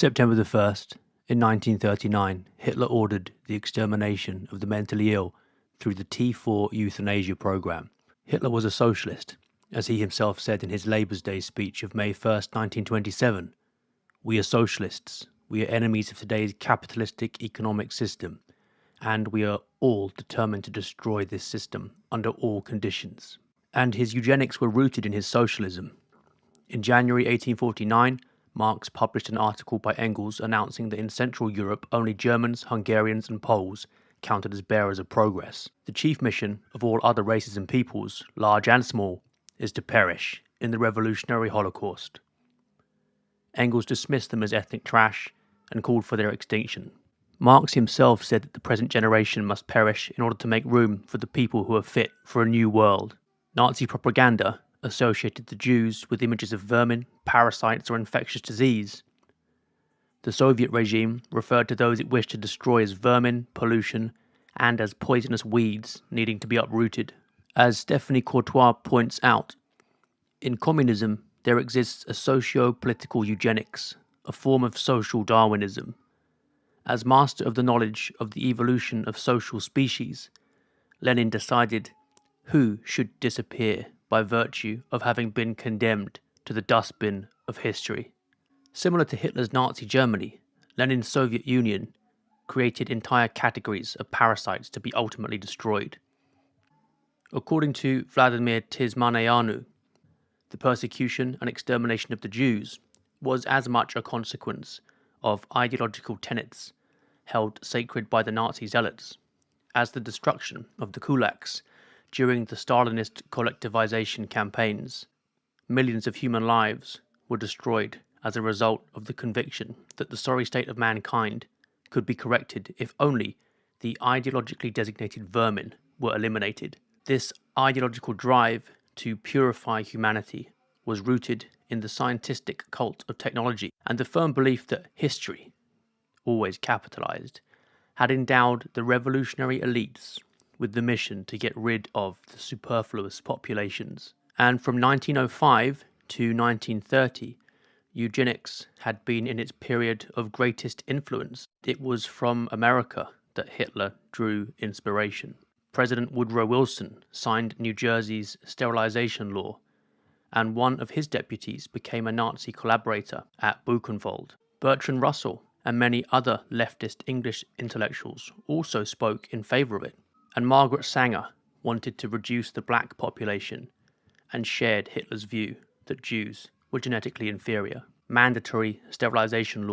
September the 1st, in 1939, Hitler ordered the extermination of the mentally ill through the T4 euthanasia program. Hitler was a socialist, as he himself said in his Labour's Day speech of May 1st, 1927. "We are socialists. We are enemies of today's capitalistic economic system, and we are all determined to destroy this system under all conditions." And his eugenics were rooted in his socialism. In January 1849, Marx published an article by Engels announcing that in Central Europe only Germans, Hungarians and Poles counted as bearers of progress. The chief mission of all other races and peoples, large and small, is to perish in the revolutionary Holocaust. Engels dismissed them as ethnic trash and called for their extinction. Marx himself said that the present generation must perish in order to make room for the people who are fit for a new world. Nazi propaganda associated the Jews with images of vermin, parasites, or infectious disease. The Soviet regime referred to those it wished to destroy as vermin, pollution, and as poisonous weeds needing to be uprooted. As Stephanie Courtois points out, in communism there exists a socio-political eugenics, a form of social Darwinism. As master of the knowledge of the evolution of social species, Lenin decided who should disappear by virtue of having been condemned to the dustbin of history. Similar to Hitler's Nazi Germany, Lenin's Soviet Union created entire categories of parasites to be ultimately destroyed. According to Vladimir Tismaneanu, the persecution and extermination of the Jews was as much a consequence of ideological tenets held sacred by the Nazi zealots as the destruction of the kulaks during the Stalinist collectivization campaigns. Millions of human lives were destroyed as a result of the conviction that the sorry state of mankind could be corrected if only the ideologically designated vermin were eliminated. This ideological drive to purify humanity was rooted in the scientific cult of technology and the firm belief that history, always capitalized, had endowed the revolutionary elites with the mission to get rid of the superfluous populations. And from 1905 to 1930, eugenics had been in its period of greatest influence. It was from America that Hitler drew inspiration. President Woodrow Wilson signed New Jersey's sterilization law, and one of his deputies became a Nazi collaborator at Buchenwald. Bertrand Russell and many other leftist English intellectuals also spoke in favor of it. And Margaret Sanger wanted to reduce the black population and shared Hitler's view that Jews were genetically inferior. Mandatory sterilization laws